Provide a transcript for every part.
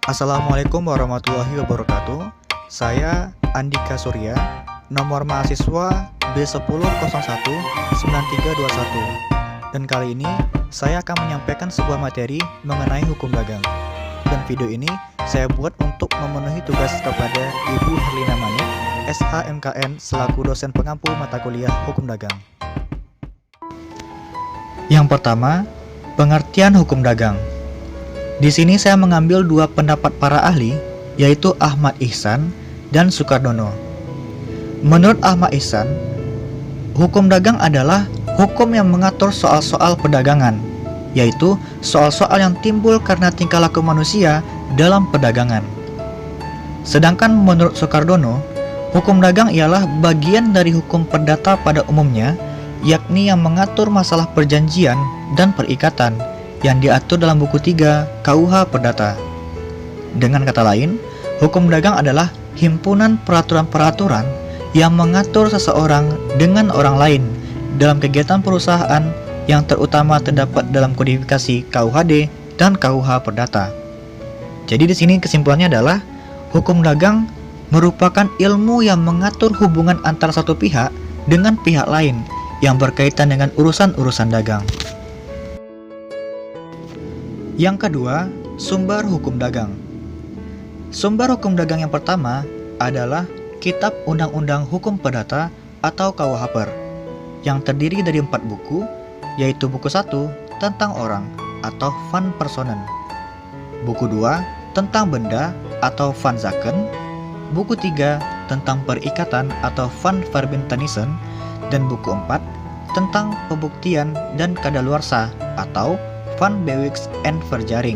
Assalamualaikum warahmatullahi wabarakatuh. Saya Andika Surya, nomor mahasiswa B10019321. Dan kali ini saya akan menyampaikan sebuah materi mengenai hukum dagang. Dan video ini saya buat untuk memenuhi tugas kepada Ibu Herlina Manik, SHMKN selaku dosen pengampu mata kuliah hukum dagang. Yang pertama, pengertian hukum dagang. Di sini saya mengambil dua pendapat para ahli, yaitu Ahmad Ihsan dan Sukardono. Menurut Ahmad Ihsan, hukum dagang adalah hukum yang mengatur soal-soal perdagangan, yaitu soal-soal yang timbul karena tingkah laku manusia dalam perdagangan. Sedangkan menurut Sukardono, hukum dagang ialah bagian dari hukum perdata pada umumnya, yakni yang mengatur masalah perjanjian dan perikatan yang diatur dalam buku 3 KUH Perdata. Dengan kata lain, hukum dagang adalah himpunan peraturan-peraturan yang mengatur seseorang dengan orang lain dalam kegiatan perusahaan yang terutama terdapat dalam kodifikasi KUHD dan KUH Perdata. Jadi di sini kesimpulannya adalah hukum dagang merupakan ilmu yang mengatur hubungan antara satu pihak dengan pihak lain yang berkaitan dengan urusan-urusan dagang. Yang kedua, sumber hukum dagang. Sumber hukum dagang yang pertama adalah Kitab Undang-Undang Hukum Perdata atau KUHP, yang terdiri dari 4 buku, yaitu buku 1 tentang orang atau van personen, buku 2 tentang benda atau van zaken, buku 3 tentang perikatan atau van verbintenisen, dan buku 4 tentang pembuktian dan kadaluarsa atau van bewijs en verjaring.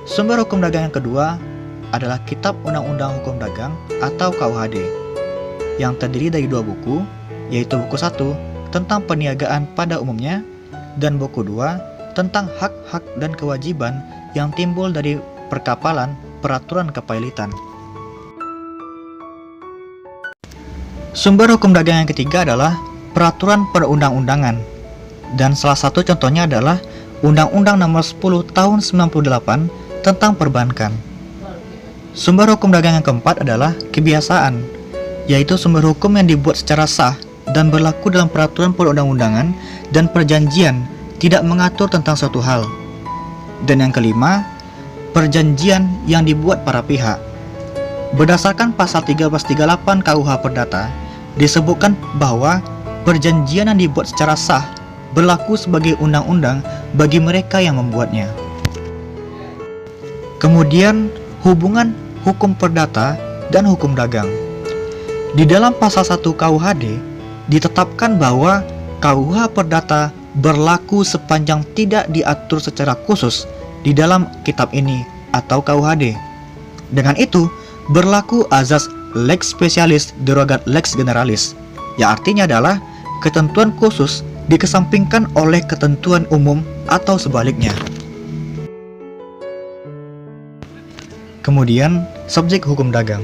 Sumber hukum dagang yang kedua adalah Kitab Undang-Undang Hukum Dagang atau KUHD, yang terdiri dari 2 buku, yaitu buku 1 tentang perniagaan pada umumnya dan buku 2 tentang hak-hak dan kewajiban yang timbul dari perkapalan peraturan kepailitan. Sumber hukum dagang yang ketiga adalah peraturan perundang-undangan, dan salah satu contohnya adalah Undang-Undang Nomor 10 Tahun 98 tentang perbankan. Sumber hukum dagang yang keempat adalah kebiasaan, yaitu sumber hukum yang dibuat secara sah dan berlaku dalam peraturan perundang-undangan dan perjanjian, tidak mengatur tentang suatu hal. Dan yang kelima, perjanjian yang dibuat para pihak. Berdasarkan pasal 1338 KUH Perdata, disebutkan bahwa perjanjian yang dibuat secara sah berlaku sebagai undang-undang bagi mereka yang membuatnya. Kemudian, hubungan hukum perdata dan hukum dagang. Di dalam pasal 1 KUHD ditetapkan bahwa KUH Perdata berlaku sepanjang tidak diatur secara khusus di dalam kitab ini atau KUHD. Dengan itu, berlaku azas lex specialis derogat lex generalis, yang artinya adalah ketentuan khusus dikesampingkan oleh ketentuan umum atau sebaliknya. Kemudian, subjek hukum dagang.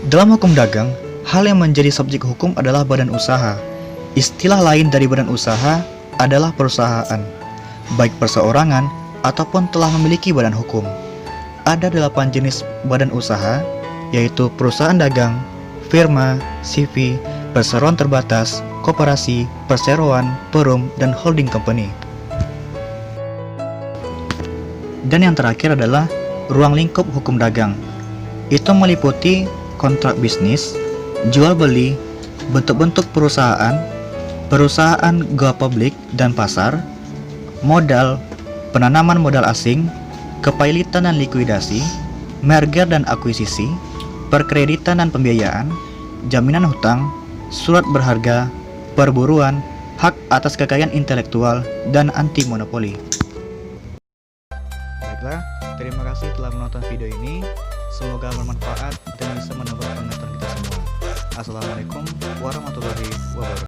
Dalam hukum dagang, hal yang menjadi subjek hukum adalah badan usaha. Istilah lain dari badan usaha adalah perusahaan, baik perseorangan ataupun telah memiliki badan hukum. Ada 8 jenis badan usaha, yaitu perusahaan dagang, firma, CV, perseroan terbatas, koperasi, perseroan, perum, dan holding company. Dan yang terakhir adalah ruang lingkup hukum dagang. Itu meliputi kontrak bisnis, jual beli, bentuk-bentuk perusahaan, perusahaan go public dan pasar, modal, penanaman modal asing, kepailitan dan likuidasi, merger dan akuisisi, perkreditan dan pembiayaan, jaminan hutang, surat berharga, perburuan, hak atas kekayaan intelektual, dan anti monopoli. Baiklah, terima kasih telah menonton video ini. Semoga bermanfaat dan bisa menambah pengetahuan kita semua. Assalamualaikum warahmatullahi wabarakatuh.